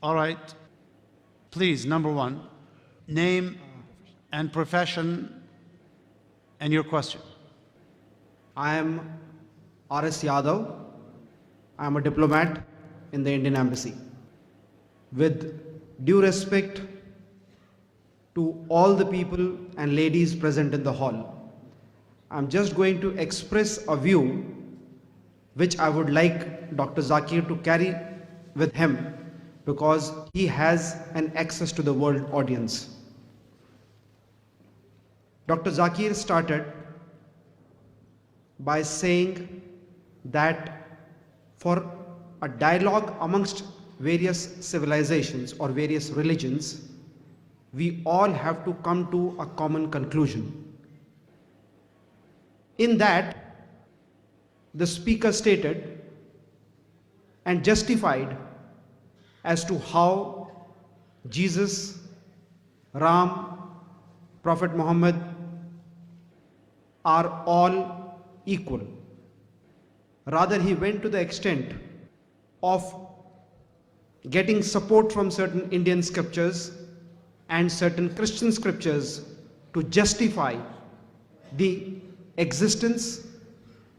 All right. Please, number one, name and profession and your question. I am R.S. Yadav. I am a diplomat in the Indian Embassy. With due respect to all the people and ladies present in the hall, I am just going to express a view which I would like Dr. Zakir to carry with him, because he has an access to the world audience. Dr. Zakir started by saying that for a dialogue amongst various civilizations or various religions, we all have to come to a common conclusion. In that, the speaker stated and justified as to how Jesus, Ram, Prophet Muhammad are all equal. Rather, he went to the extent of getting support from certain Indian scriptures and certain Christian scriptures to justify the existence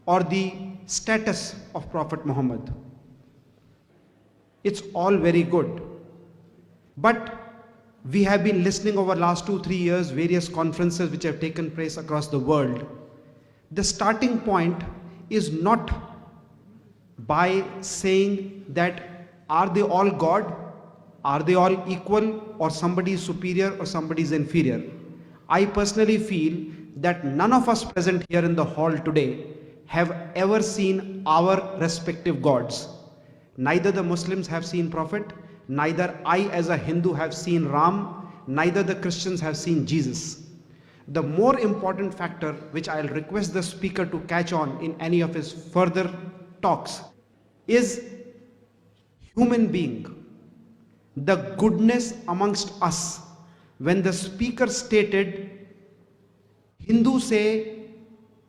or the status of Prophet Muhammad. It's all very good, but we have been listening over last 2-3 years various conferences which have taken place across the world. The starting point is not by saying that are they all God, are they all equal, or somebody is superior or somebody is inferior. I personally feel that none of us present here in the hall today have ever seen our respective gods. Neither the Muslims have seen Prophet, neither I as a Hindu have seen Ram, neither the Christians have seen Jesus. The more important factor which I'll request the speaker to catch on in any of his further talks is human being, the goodness amongst us. When the speaker stated, Hindus say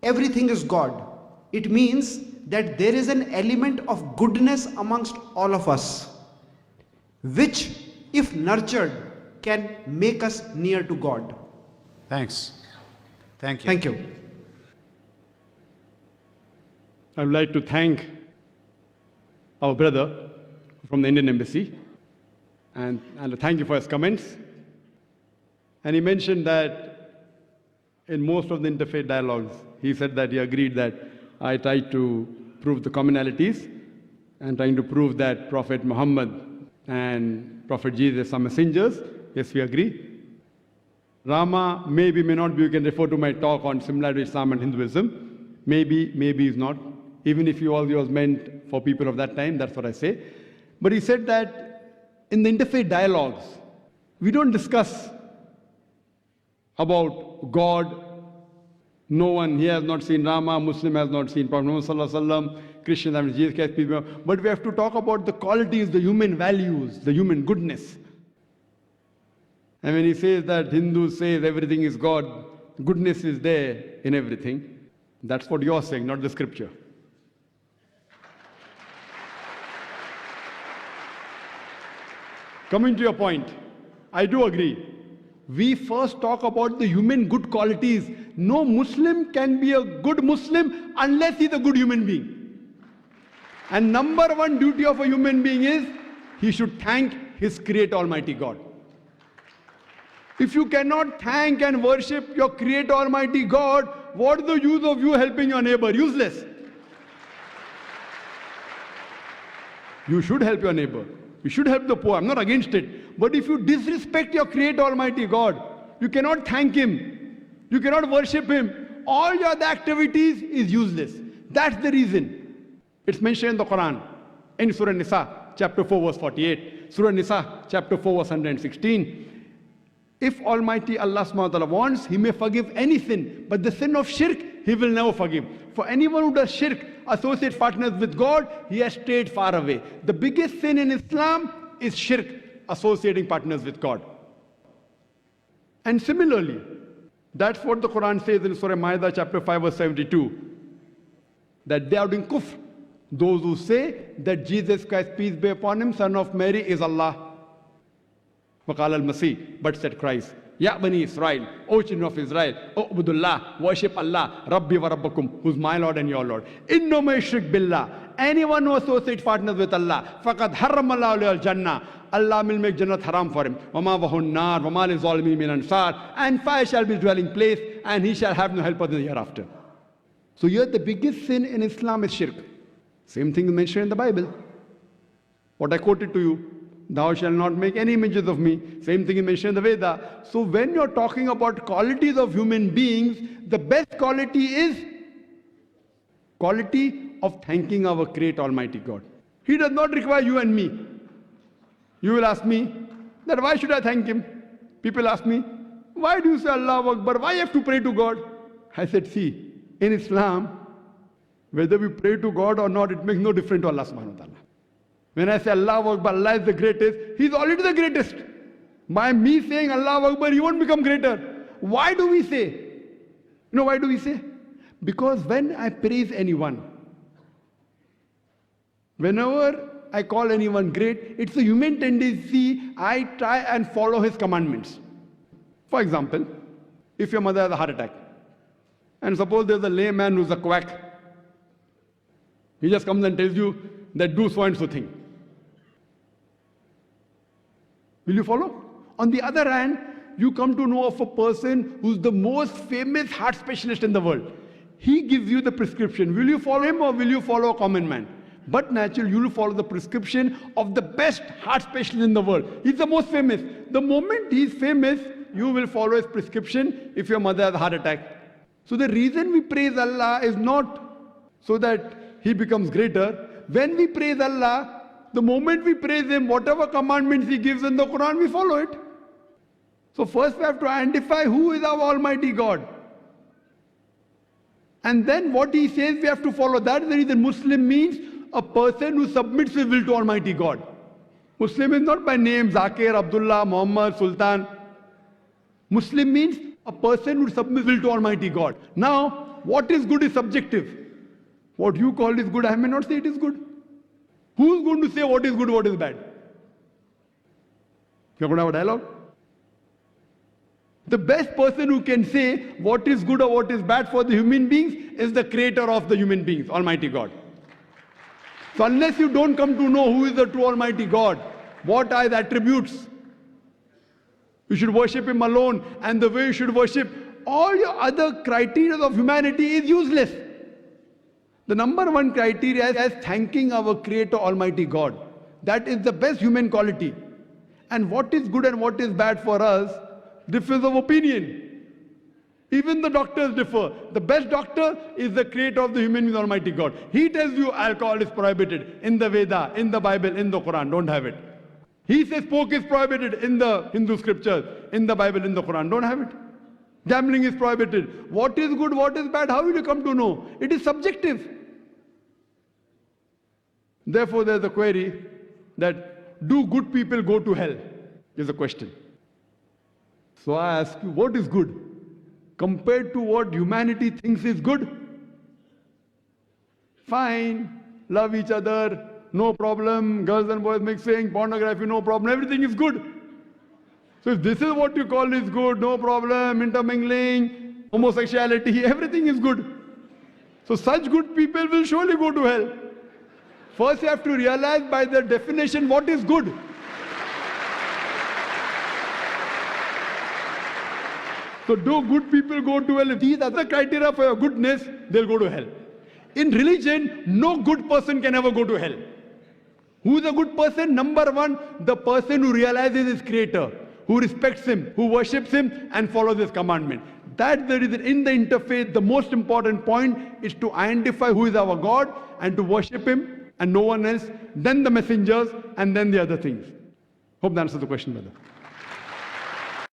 everything is God, it means that there is an element of goodness amongst all of us, which, if nurtured, can make us near to God. Thanks. Thank you. Thank you. I would like to thank our brother from the Indian Embassy and thank you for his comments. And he mentioned that in most of the interfaith dialogues, he said that he agreed that I tried to prove the commonalities and trying to prove that Prophet Muhammad and Prophet Jesus are messengers. Yes, we agree. Rama maybe, may not be. You can refer to my talk on similarity of Islam and Hinduism. Maybe, maybe is not. Even if all was meant for people of that time, that's what I say. But he said that in the interfaith dialogues, we don't discuss about God. No one here has not seen Rama, Muslim has not seen Prophet Muhammad Sallallahu Alaihi Wasallam, Christian has Jesus Christ, people. But we have to talk about the qualities, the human values, the human goodness. And when he says that Hindus say everything is God, goodness is there in everything, that's what you're saying, not the scripture. Coming to your point, I do agree. We first talk about the human good qualities. No Muslim can be a good Muslim unless he's a good human being. And number one duty of a human being is he should thank his Creator Almighty God. If you cannot thank and worship your Creator Almighty God, what is the use of you helping your neighbor? Useless. You should help your neighbor. You should help the poor. I'm not against it. But if you disrespect your Creator Almighty God, you cannot thank Him. You cannot worship Him. All your other activities is useless. That's the reason. It's mentioned in the Quran, in Surah Nisa, chapter 4, verse 48. Surah Nisa, chapter 4, verse 116. If Almighty Allah subhanahu wa ta'ala wants, He may forgive any sin, but the sin of shirk, He will never forgive. For anyone who does shirk, associate partners with God, he has strayed far away. The biggest sin in Islam is shirk, associating partners with God. And similarly, that's what the Quran says in Surah Ma'idah, chapter 5, verse 72, that they are doing kufr. Those who say that Jesus Christ, peace be upon Him, son of Mary, is Allah. Waqala al-Masih, but said Christ, Ya Bani Israel, O children of Israel, O Ubudullah, worship Allah, Rabbi wa Rabbakum, who's my Lord and your Lord. Inno may shirk billah, anyone who associates partners with Allah, faqad harram Allah al-Jannah, Allah will make Jannat haram for him. Wama vahun nar, wama li zalimi min ansar, and fire shall be his dwelling place, and he shall have no helper in the hereafter. So here the biggest sin in Islam is shirk. Same thing is mentioned in the Bible. What I quoted to you, thou shalt not make any images of me. Same thing is mentioned in the Veda. So when you're talking about qualities of human beings, the best quality is quality of thanking our great Almighty God. He does not require you and me. You will ask me that why should I thank him? People ask me, why do you say Allahu Akbar? Why you have to pray to God? I said, see, in Islam, whether we pray to God or not, it makes no difference to Allah subhanahu wa ta'ala. When I say Allahu Akbar, Allah is the greatest, He's already the greatest. By me saying Allahu Akbar, He won't become greater. Why do we say? You know why do we say? Because when I praise anyone, whenever I call anyone great, it's a human tendency, I try and follow his commandments. For example, if your mother has a heart attack, and suppose there's a layman who's a quack, he just comes and tells you that do so and so thing. Will you follow? On the other hand, you come to know of a person who's the most famous heart specialist in the world. He gives you the prescription. Will you follow him or will you follow a common man? But naturally, you will follow the prescription of the best heart specialist in the world. He's the most famous. The moment he's famous, you will follow his prescription if your mother has a heart attack. So the reason we praise Allah is not so that He becomes greater. When we praise Allah, the moment we praise Him, whatever commandments He gives in the Quran, we follow it. So first we have to identify who is our Almighty God. And then what He says we have to follow. That is the reason Muslim means a person who submits his will to Almighty God. Muslim is not by name, Zakir, Abdullah, Muhammad, Sultan. Muslim means a person who submits his will to Almighty God. Now, what is good is subjective. What you call is good, I may not say it is good. Who's going to say what is good, what is bad? You're going to have a dialogue? The best person who can say what is good or what is bad for the human beings is the creator of the human beings, Almighty God. So unless you don't come to know who is the true Almighty God, what are His attributes, you should worship Him alone, and the way you should worship all your other criteria of humanity is useless. The number one criteria is thanking our Creator Almighty God. That is the best human quality. And what is good and what is bad for us differs of opinion. Even the doctors differ. The best doctor is the creator of the human being, Almighty God. He tells you alcohol is prohibited in the Veda, in the Bible, in the Quran. Don't have it. He says pork is prohibited in the Hindu scriptures, in the Bible, in the Quran. Don't have it. Gambling is prohibited. What is good, what is bad, how will you come to know? It is subjective. Therefore, there's a query that do good people go to hell? Is a question. So I ask you, what is good? Compared to what humanity thinks is good? Fine, love each other, no problem, girls and boys mixing, pornography, no problem, everything is good. So if this is what you call is good, no problem, intermingling, homosexuality, everything is good. So such good people will surely go to hell. First you have to realize by the definition what is good. So do good people go to hell? If these are the criteria for your goodness, they'll go to hell. In religion, no good person can ever go to hell. Who is a good person? Number one, the person who realizes his creator, who respects him, who worships him and follows his commandment. That's the reason in the interfaith, the most important point is to identify who is our God and to worship him and no one else, then the messengers and then the other things. Hope that answers the question, brother.